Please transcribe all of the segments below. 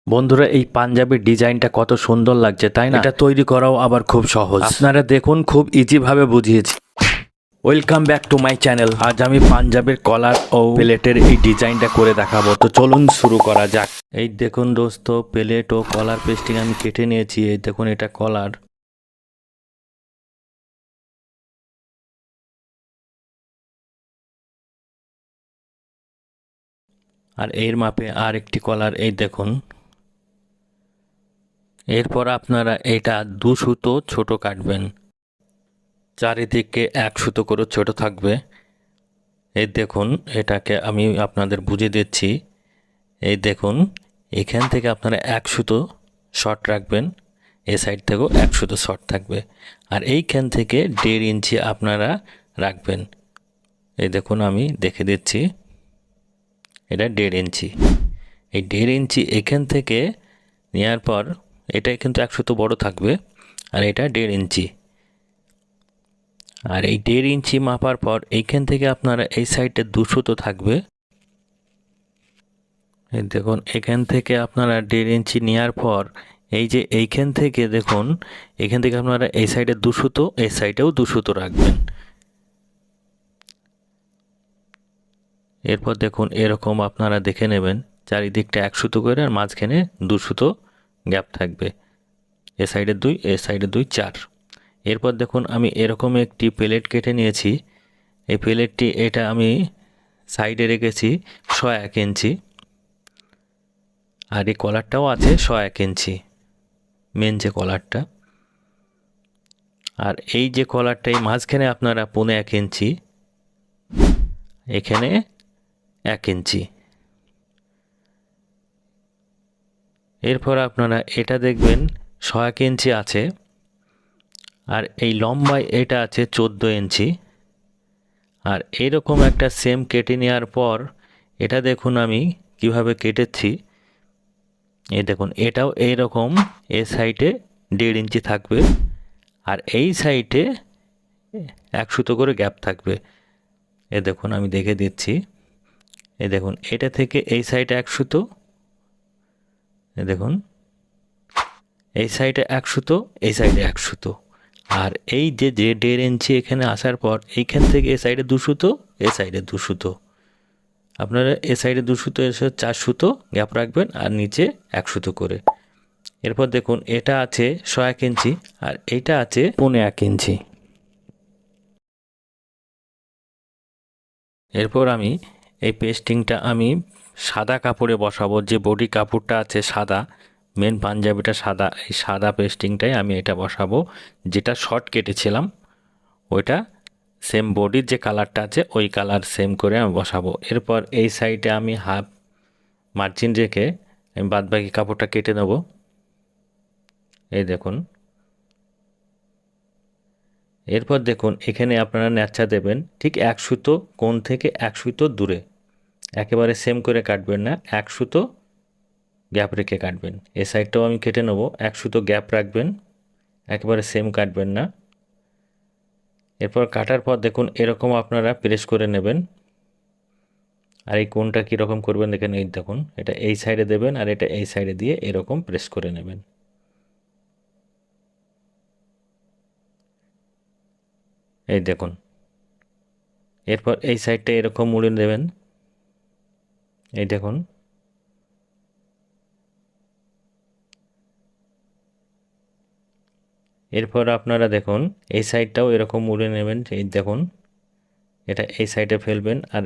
বন্ধুরা, এই পাঞ্জাবির ডিজাইনটা কত সুন্দর লাগছে, তাই না? এটা তৈরি করাও আবার খুব সহজ। আপনারা দেখুন, খুব ইজি ভাবে বুঝিয়েছি। Welcome back to my channel. আজ আমি পাঞ্জাবের কলার ও প্লেটের এই ডিজাইনটা করে দেখাবো। তো চলুন শুরু করা যাক। এই দেখুন দোস্ত, প্লেট ও কলার পেস্টিং আমি কেটে নিয়েছি। এই দেখুন, এটা কলার। আর এর মাপে আর একটি কলার, এই দেখুন। এরপর আপনারা এটা 2 সুতো ছোট কাটবেন। চারিদিকে 1 সুতো করে ছোট থাকবে। এই দেখুন, এটাকে আমি আপনাদের বুঝিয়ে দিচ্ছি। এই দেখুন, এখান থেকে আপনারা 1 সুতো শর্ট রাখবেন, এই সাইড থেকেও 1 সুতো শর্ট থাকবে। আর এইখান থেকে 1.5 ইঞ্চি আপনারা রাখবেন। এই দেখুন, আমি দেখে দিচ্ছি, এটা 1.5 ইঞ্চি। এই 1.5 ইঞ্চি এখান থেকে নেওয়ার পর এটা কিন্তু 1 সুতো বড় থাকবে, আর এটা 1.5 ইঞ্চি। আর এই 1.5 ইঞ্চি মাপার পর এইখান থেকে আপনারা এই সাইডে 2 সুতো থাকবে। এই দেখুন, এখান থেকে আপনারা 1.5 ইঞ্চি নেওয়ার পর এই যে এইখান থেকে দেখুন, এখান থেকে আপনারা এই সাইডে 2 সুতো, এই সাইডেও 2 সুতো রাখবেন। এরপর দেখুন, এরকম আপনারা দেখে নেবেন, চারিদিকটা 1 সুতো করে আর মাঝখানে 2 সুতো গ্যাপ থাকবে। এ সাইডে 2, এ সাইডে 2, 4। এরপর দেখুন, আমি এরকম একটি প্লেট কেটে নিয়েছি। এই প্লেটটি এটা আমি সাইডে রেখেছি 1.5 ইঞ্চি। আর এই কলারটাও আছে 1.5 ইঞ্চি, মেন যে কলারটা। আর এই যে কলারটা, এই মাঝখানে আপনারা 1.25 ইঞ্চি, এখানে 1 ইঞ্চি। এরপর আপনারা এটা দেখবেন 1.5 ইঞ্চি আছে। আর এই লম্বায় এটা আছে 14 ইঞ্চি। আর এরকম একটা সেম কেটে নেওয়ার পর এটা দেখুন আমি কিভাবে কেটেছি। এই দেখুন, এটাও এইরকম এ সাইডে 1.5 ইঞ্চি থাকবে, আর এই সাইডে 1 সুতো করে গ্যাপ থাকবে। এ দেখুন, আমি দেখে দিচ্ছি। এই দেখুন, এটা থেকে এই সাইডে 1 সুতো, এই দেখুন, এই সাইডে 1 সুতো, এই সাইডে 1 সুতো। আর এই যে 1.5 ইঞ্চি এখানে আসার পর এইখান থেকে এ সাইডে 2 সুতো, এ সাইডে 2 সুতো। আপনারা এ সাইডে 2 সুতো, এসে 4 সুতো গ্যাপ রাখবেন, আর নিচে 1 সুতো করে। এরপর দেখুন, এটা আছে 1.5 ইঞ্চি, আর এইটা আছে 1.25 ইঞ্চি। এরপর আমি এই পেস্টিংটা আমি সাদা কাপড়ে বসাবো। যে বডি কাপড়টা আছে সাদা, মেন পাঞ্জাবিটা সাদা, এই সাদা পেস্টিংটাই আমি এটা বসাবো। যেটা শর্ট কেটেছিলাম ওইটা সেম বডির যে কালারটা আছে ওই কালার সেম করে আমি বসাবো। এরপর এই সাইডে আমি হাফ মার্জিন রেখে আমি বাদবাকি কাপড়টা কেটে নেব। এই দেখুন। এরপর দেখুন, এখানে আপনারা ন্যাচা দেবেন ঠিক 1 সুতো কোণ থেকে 1 সুতো দূরে। একেবারে সেম করে কাটবেন না, 1 সুতো গ্যাপ রেখে কাটবেন। এ সাইডটাও আমি কেটে নেব, 1 সুতো গ্যাপ রাখবেন, একেবারে সেম কাটবেন না। এরপর কাটার পর দেখুন, এরকম আপনারা প্রেস করে নেবেন। আর এই কোণটা কীরকম করবেন দেখেন, এই দেখুন, এটা এই সাইডে দেবেন আর এটা এই সাইডে দিয়ে এরকম প্রেস করে নেবেন। এই দেখুন। এরপর এই সাইডটা এরকম মুড়ে দেবেন। এই দেখুন। এরপর আপনারা দেখুন, এই সাইডটাও এরকম মুড়ে নেবেন। এই দেখুন, এটা এই সাইডে ফেলবেন, আর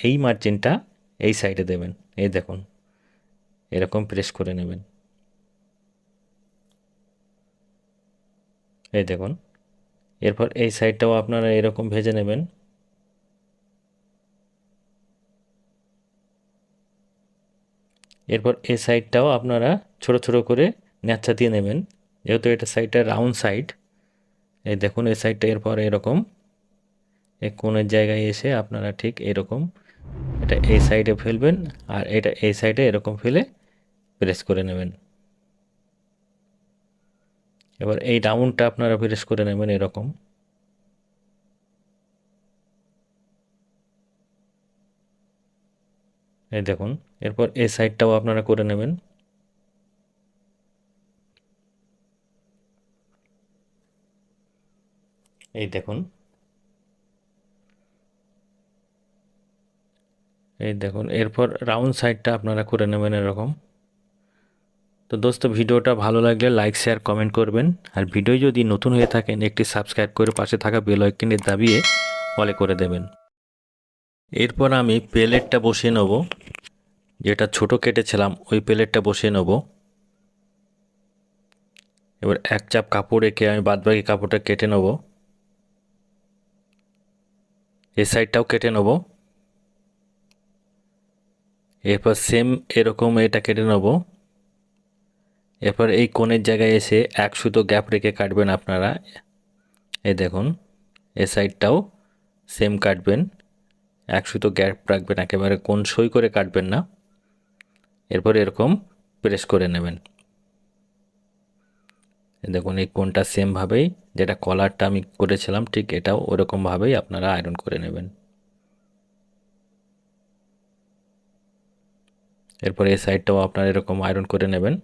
এই মার্জিনটা এই সাইডে দেবেন। এই দেখুন, এরকম প্রেস করে নেবেন। এই দেখুন। এরপর এই সাইডটাও আপনারা এরকম ভেজে নেবেন। এরপর এই সাইডটাও আপনারা ছোট ছোট করে ন্যাচা দিয়ে নেবেন, যেহেতু এটা সাইডটা রাউন্ড সাইড। এই দেখুন, এই সাইডটা এরপর এরকম এই কোণের জায়গায় এসে আপনারা ঠিক এরকম এটা এই সাইডে ফেলবেন, আর এটা এই সাইডে এরকম ফেলে প্রেস করে নেবেন। এবার এই রাউন্ডটা আপনারা প্রেস করে নেবেন এরকম। এই দেখুন। এরপর এই সাইডটাও আপনারা করে নেবেন। এই দেখুন, এই দেখুন, এরপর রাউন্ড সাইডটা আপনারা করে নেবেন এরকম। তো দোস্ত, ভিডিওটা ভালো লাগলে লাইক শেয়ার কমেন্ট করবেন, আর ভিডিও যদি নতুন হয়ে থাকেন একটি সাবস্ক্রাইব করে পাশে থাকা বেল আইকনটি দাবিয়ে অলে করে দেবেন। এরপর আমি প্লেটটা বসিয়ে নেব, যেটা ছোট কেটেছিলাম ওই প্লেটটা বসিয়ে নেব। এবার এক চাপ কাপড় রেখে আমি বাদবাকি কাপড়টা কেটে নেব, এই সাইডটাও কেটে নেব। এরপর সেম এরকম এটা কেটে নেব। এরপর এই কোণের জায়গায় এসে এক সুতো গ্যাপ রেখে কাটবেন আপনারা। এই দেখুন, এই সাইডটাও সেম কাটবেন, এক সুতো গ্যাপ রাখবেন, একেবারে কোণ সই করে কাটবেন না। এরপর এরকম প্রেস করে নেবেন। দেখুন, এই কোণটা সেমভাবেই, যেটা কলারটা আমি করেছিলাম ঠিক এটাও ওরকমভাবেই আপনারা আয়রন করে নেবেন। এরপর এই সাইডটাও আপনারা এরকম আয়রন করে নেবেন।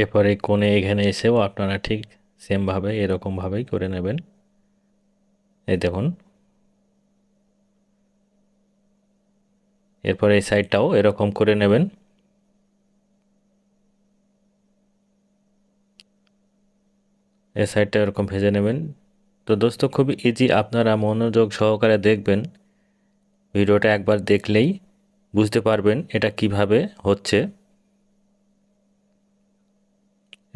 এরপর এই কোণে এখানে এসেও আপনারা ঠিক সেমভাবে এরকমভাবেই করে নেবেন। এই দেখুন, এরপর এই সাইডটাও এরকম করে নেবেন। এই সাইডটা এরকম ভেজে নেবেন। তো দোস্ত, খুবই ইজি, আপনারা মনোযোগ সহকারে দেখবেন। ভিডিওটা একবার দেখলেই বুঝতে পারবেন এটা কিভাবে হচ্ছে।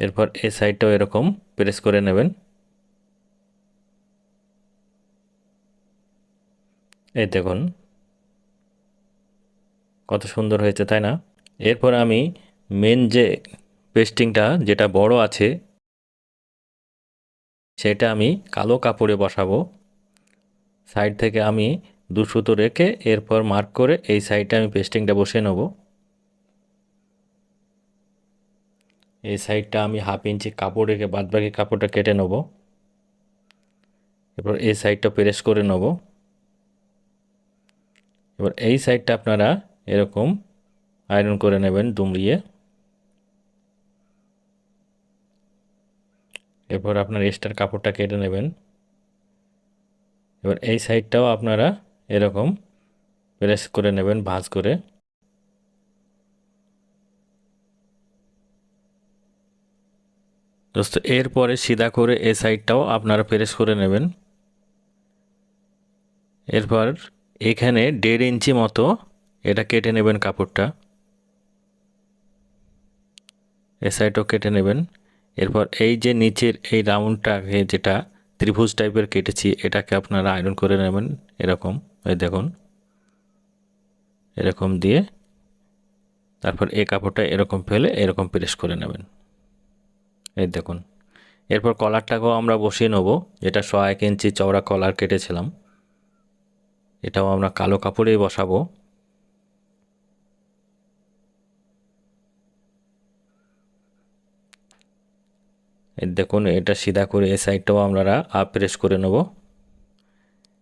এরপর এই সাইডটাও এরকম প্রেস করে নেবেন। এই দেখুন কত সুন্দর হয়েছে, তাই না? এরপর আমি মেন যে পেস্টিংটা যেটা বড় আছে সেটা আমি কালো কাপড়ে বসাবো। সাইড থেকে আমি 2 সুতো রেখে এরপর মার্ক করে এই সাইডে আমি পেস্টিংটা বসিয়ে নেব। এই সাইডটা আমি 1/2 ইঞ্চি কাপড় রেখে বাদবাকি কাপড়টা কেটে নেব। এরপর এই সাইডটা প্রেস করে নেব। এবার এই সাইডটা আপনারা এরকম আয়রন করে নেবেন দুমড়িয়ে। এরপর আপনার এক্সট্রা কাপড়টা কেটে নেবেন। এবার এই সাইডটাও আপনারা এরকম প্রেস করে নেবেন ভাঁজ করে। দোস্ত, এরপরে সিধা করে এই সাইডটাও আপনারা প্রেস করে নেবেন। এরপর এখানে 1.5 ইঞ্চি মতো এটা কেটে নেবেন কাপড়টা, এ সাইডও কেটে নেবেন। এরপর এই যে নিচের এই রাউন্ডটাকে যেটা ত্রিভুজ টাইপের কেটেছি এটাকে আপনারা আয়রন করে নেবেন এরকম। এই দেখুন, এরকম দিয়ে তারপর এই কাপড়টা এরকম ফেলে এরকম প্রেস করে নেবেন। এই দেখুন, এরপর কলারটাকেও আমরা বসিয়ে নেব, যেটা 1 ইঞ্চি চওড়া কলার কেটেছিলাম এটাও আমরা কালো কাপড়েই বসাবো। এই দেখুন, এটা সিধা করে এই সাইডটাও আমরা প্রেস করে নেব।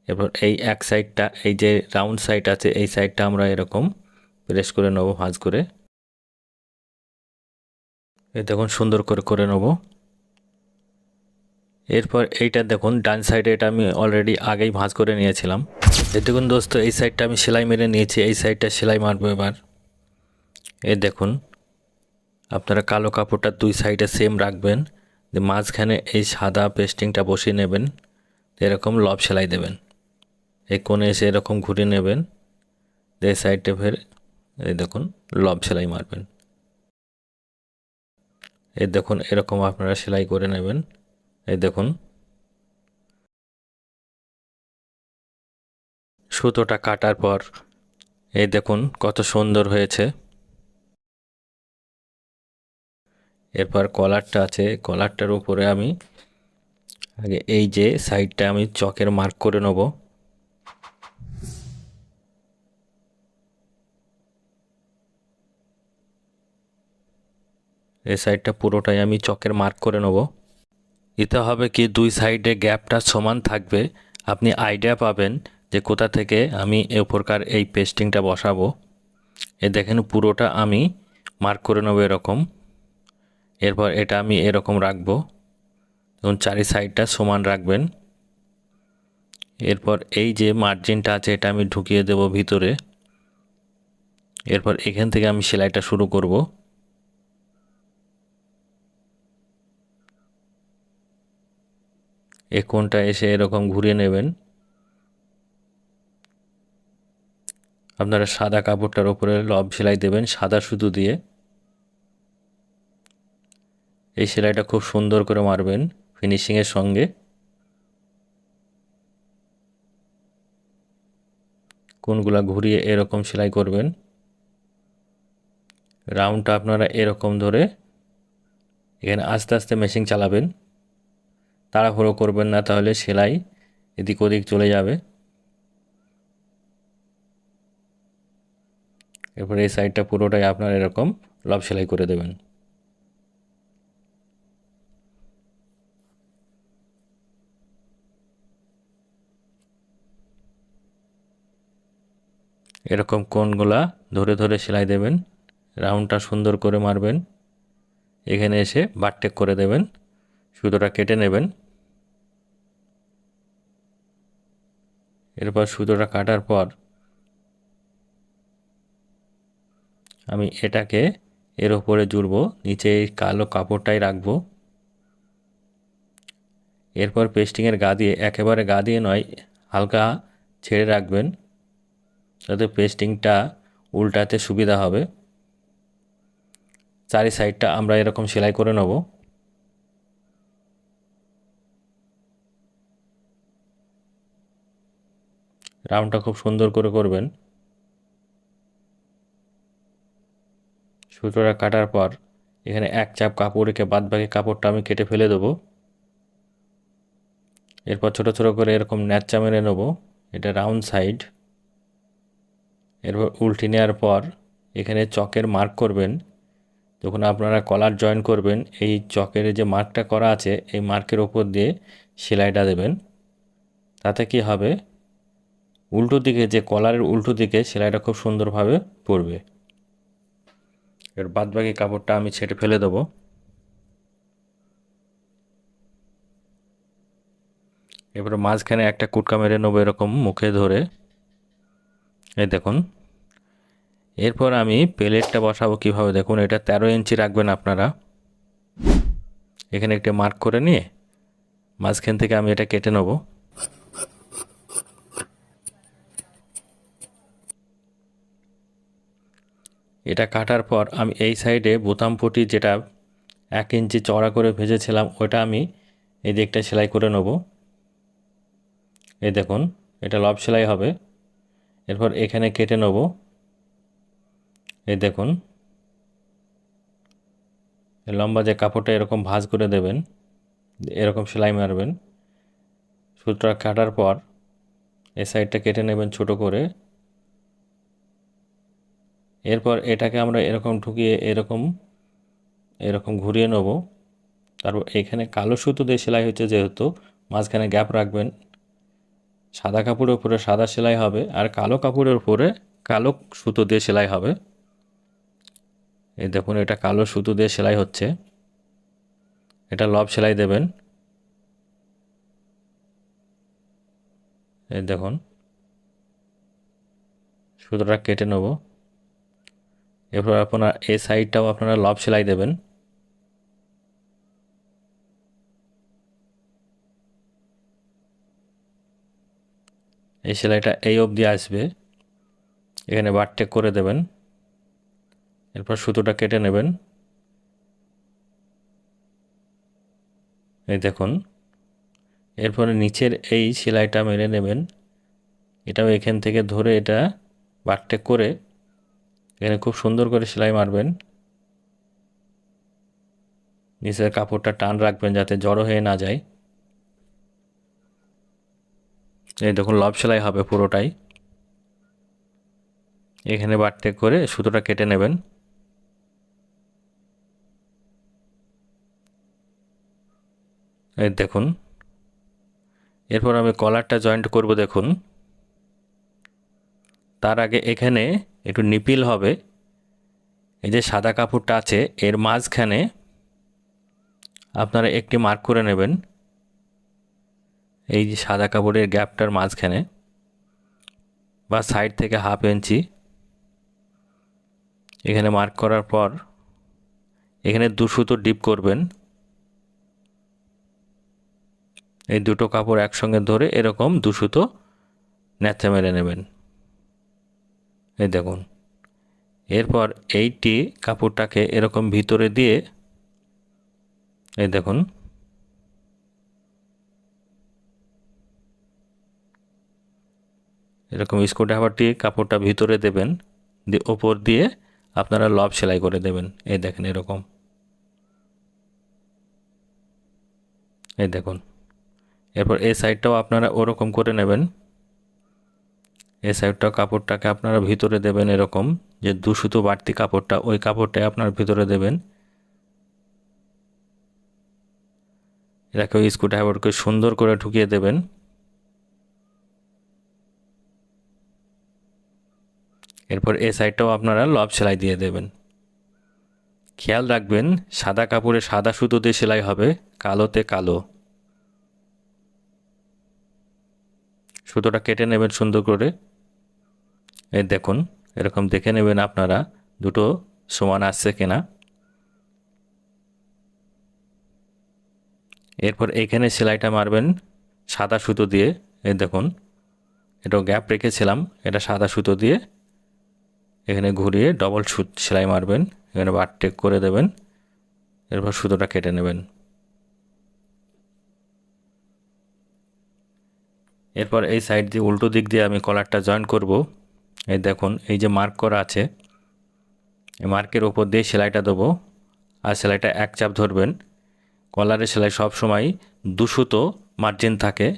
এরপর এই এক সাইডটা, এই যে রাউন্ড সাইড আছে এই সাইডটা আমরা এরকম প্রেস করে নেব ভাঁজ করে। এই দেখুন, সুন্দর করে করে নেব। এরপর এইটা দেখুন, ডান সাইডে এটা আমি অলরেডি আগেই ভাঁজ করে নিয়েছিলাম। এই দেখুন দোস্ত, এই সাইডটা আমি সেলাই মেরে নিয়েছি, এই সাইডটা সেলাই মারবো এবার। এই দেখুন, আপনারা কালো কাপড়টা 2 সাইডে সেম রাখবেন, মাঝখানে এই সাদা পেস্টিংটা বসিয়ে নেবেন, এরকম লব সেলাই দেবেন। এই কোণে এসে এরকম ঘুরিয়ে নেবেন, এই সাইডে ফের এই দেখুন লব সেলাই মারবেন। এই দেখুন, এরকম আপনারা সেলাই করে নেবেন। এই দেখুন, সুতোটা কাটার পর এই দেখুন কত সুন্দর হয়েছে। এরপর কলারটা আছে, কলারটার উপরে আমি আগে এই যে সাইডটা আমি চকের মার্ক করে নেব। এই সাইডটা পুরোটাই আমি চকের মার্ক করে নেব। এতে হবে কি, 2 সাইডে গ্যাপটা সমান থাকবে, আপনি আইডিয়া পাবেন যে কোথা থেকে আমি এ প্রকার এই পেস্টিংটা বসাবো। এ দেখেন পুরোটা আমি মার্ক করে নেব এরকম। এরপর এটা আমি এরকম রাখবো এবং চারি সাইডটা সমান রাখবেন। এরপর এই যে মার্জিনটা আছে এটা আমি ঢুকিয়ে দেব ভিতরে। এরপর এখান থেকে আমি সেলাইটা শুরু করব। এই কোণটা এসে এরকম ঘুরিয়ে নেবেন। আপনারা সাদা কাপড়টার উপরে লব সেলাই দেবেন সাদা সুতো দিয়ে। এই সেলাইটা খুব সুন্দর করে মারবেন ফিনিশিংয়ের সঙ্গে। কোণগুলা ঘুরিয়ে এরকম সেলাই করবেন। রাউন্ডটা আপনারা এরকম ধরে এখানে আস্তে আস্তে মেশিন চালাবেন, তাড়াহুড়ো করবেন না, তাহলে সেলাই এদিক ওদিক চলে যাবে। এরপর এই সাইডটা পুরোটাই আপনার এরকম লব সেলাই করে দেবেন। এরকম কোণগুলা ধরে ধরে সেলাই দেবেন, রাউন্ডটা সুন্দর করে মারবেন। এখানে এসে বারটেক করে দেবেন, সুতোটা কেটে নেবেন। এরপর সুতোটা কাটার পর আমি এটাকে এর উপরে জুড়বো, নিচে এই কালো কাপড়টাই রাখবো। এরপর পেস্টিংয়ের গা দিয়ে, একেবারে গা দিয়ে নয়, হালকা ছেড়ে রাখবেন যাতে পেস্টিংটা উল্টাতে সুবিধা হবে। চারি সাইডটা আমরা এরকম সেলাই করে নেব। রাউন্ডটা খুব সুন্দর করে করবেন। সুতোটা কাটার পর এখানে এক চাপ কাপড় রেখে বাদবাকি কাপড়টা আমি কেটে ফেলে দেবো। এরপর ছোট ছোট করে এরকম ন্যাচা মেরে নেব, এটা রাউন্ড সাইড। এরপর উল্টে নেওয়ার পর এখানে চকের মার্ক করবেন। যখন আপনারা কলার জয়েন করবেন, এই চকের যে মার্কটা করা আছে এই মার্কের ওপর দিয়ে সেলাইটা দেবেন। তাতে কি হবে, উল্টো দিকে যে কলারের উল্টো দিকে সেলাইটা খুব সুন্দরভাবে পড়বে। এর বাদবাকি কাপড়টা আমি ছেটে ফেলে দেবো। এরপরে মাঝখানে একটা কুটকা মেরে নেবো এরকম মুখে ধরে, এই দেখুন। এরপর আমি প্লেটটা বসাবো কিভাবে দেখুন, এটা 13 ইঞ্চি রাখবেন আপনারা। এখানে একটা মার্ক করে নিয়ে মাঝখান থেকে আমি এটা কেটে নেব। এটা কাটার পর আমি এই সাইডে বোতাম পটি যেটা 1 ইঞ্চি চওড়া করে ভেজেছিলাম ওটা আমি এই দিকটা সেলাই করে নেব। এই দেখুন, এটা লব সেলাই হবে। এরপর এখানে কেটে নেব, এই দেখুন। লম্বা যে কাপড়টা এরকম ভাঁজ করে দেবেন, এরকম সেলাই মারবেন। সুতোটা কাটার পর এই সাইডটা কেটে নেবেন ছোট করে। এরপর এটাকে আমরা এরকম ঢুকিয়ে এরকম এরকম ঘুরিয়ে নেব। তারপর এখানে কালো সুতো দিয়ে সেলাই হচ্ছে যেহেতু মাঝখানে গ্যাপ রাখবেন। সাদা কাপড়ের উপরে সাদা সেলাই হবে আর কালো কাপড়ের উপরে কালো সুতো দিয়ে সেলাই হবে। এই দেখুন, এটা কালো সুতো দিয়ে সেলাই হচ্ছে, এটা লব সেলাই দেবেন। এই দেখুন, সুতোটা কেটে নেব। এরপর আপনার এই সাইডটাও আপনারা লব সেলাই দেবেন। এই সেলাইটা এই অবধি আসবে, এখানে বারটেক করে দেবেন। এরপর সুতোটা কেটে নেবেন। এই দেখুন, এরপরে নিচের এই সেলাইটা মেরে নেবেন। এটাও এখান থেকে ধরে এটা বারটেক করে এখানে খুব সুন্দর করে সেলাই মারবেন। নিচের কাপড়টা টান রাখবেন যাতে জড়ো হয়ে না যায়। এই দেখুন, লব সেলাই হবে পুরোটাই। এখানে বারটেক করে সুতোটা কেটে নেবেন। এই দেখুন, এরপর আমি কলারটা জয়েন্ট করব। দেখুন, তার আগে এখানে একটু নিপিল হবে। এই যে সাদা কাপড়টা আছে এর মাঝখানে আপনারা একটি মার্ক করে নেবেন এই যে সাদা কাপড়ের গ্যাপটার মাঝখানে বা সাইড থেকে 1/2 ইঞ্চি এখানে মার্ক করার পর এখানে 2 সুতো ডিপ করবেন। এই দুটো কাপড় একসঙ্গে ধরে এরকম 2 সুতো ন্যাচা মেরে নেবেন। এই দেখুন, এরপর এইটি কাপড়টাকে এরকম ভিতরে দিয়ে এই দেখুন এরকম স্ক্রুড্রাইভারটি কাপড়টা ভিতরে দেবেন, দিয়ে ওপর দিয়ে আপনারা লব সেলাই করে দেবেন। এই দেখেন এরকম, এই দেখুন। এরপর এই সাইডটাও আপনারা ওরকম করে নেবেন। এই সাইডটাও কাপড়টাকে আপনারা ভিতরে দেবেন এরকম, যে 2 সুতো বাড়তি কাপড়টা ওই কাপড়টাই আপনার ভিতরে দেবেন। এটাকে ওই স্ক্রুড্রাইভারকে সুন্দর করে ঢুকিয়ে দেবেন। এরপর এই সাইডটাও আপনারা লব সেলাই দিয়ে দেবেন। খেয়াল রাখবেন সাদা কাপড়ে সাদা সুতো দিয়ে সেলাই হবে, কালোতে কালো। সুতোটা কেটে নেবেন সুন্দর করে। এই দেখুন এরকম দেখে নেবেন আপনারা দুটো সমান আসছে কিনা। এরপর এইখানে সেলাইটা মারবেন সাদা সুতো দিয়ে। এই দেখুন এটাও গ্যাপ রেখেছিলাম, এটা সাদা সুতো দিয়ে এখানে ঘুরিয়ে ডবল সেলাই মারবেন। এখানে বারটেক করে দেবেন, এরপর সুতোটা কেটে নেবেন। এরপর এই সাইড দিয়ে উল্টো দিক দিয়ে আমি কলারটা জয়েন করব। এই দেখুন এই যে মার্ক করা আছে এই মার্কের ওপর দিয়ে সেলাইটা দেবো, আর সেলাইটা এক চাপ ধরবেন। কলারের সেলাই সব সময় 2 সুতো মার্জিন থাকে।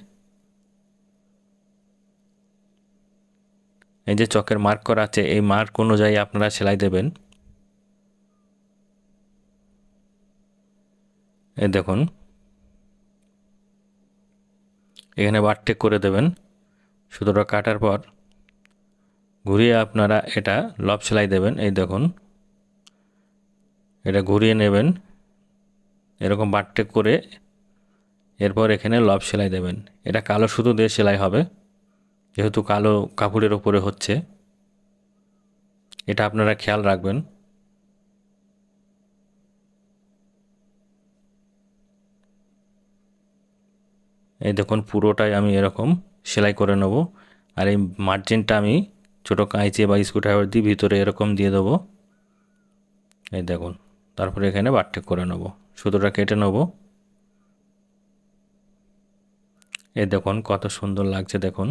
এই যে চকের মার্ক করা আছে এই মার্ক অনুযায়ী আপনারা সেলাই দেবেন। এই দেখুন এখানে বারটেক করে দেবেন। সুতোটা কাটার পর ঘুরিয়ে আপনারা এটা লব সেলাই দেবেন। এই দেখুন এটা ঘুরিয়ে নেবেন এরকম বারটেক করে, এরপর এখানে লব সেলাই দেবেন। এটা কালো সুতো দিয়ে সেলাই হবে, যেহেতু কালো কাপড়ের উপরে হচ্ছে, এটা আপনারা খেয়াল রাখবেন। এই দেখুন পুরোটাই আমি এরকম সেলাই করে নেব, আর এই মার্জিনটা আমি ছোটো কাঁচি বা স্ক্রুড্রাইভার দিয়ে ভিতরে এরকম দিয়ে দেবো। এই দেখুন তারপরে এখানে বারটেক করে নেব, সুতোটা কেটে নেব। এই দেখুন কত সুন্দর লাগছে দেখুন।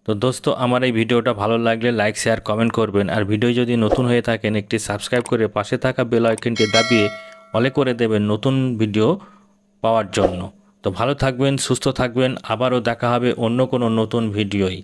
তো দোস্ত আমার এই ভিডিওটা ভালো লাগলে লাইক শেয়ার কমেন্ট করবেন, আর ভিডিও যদি নতুন হয়ে থাকেন একটি সাবস্ক্রাইব করে পাশে থাকা বেল আইকনটি দাবিয়ে অলে করে দেবেন নতুন ভিডিও পাওয়ার জন্য। তো ভালো থাকবেন, সুস্থ থাকবেন, আবারও দেখা হবে অন্য কোনো নতুন ভিডিওয়।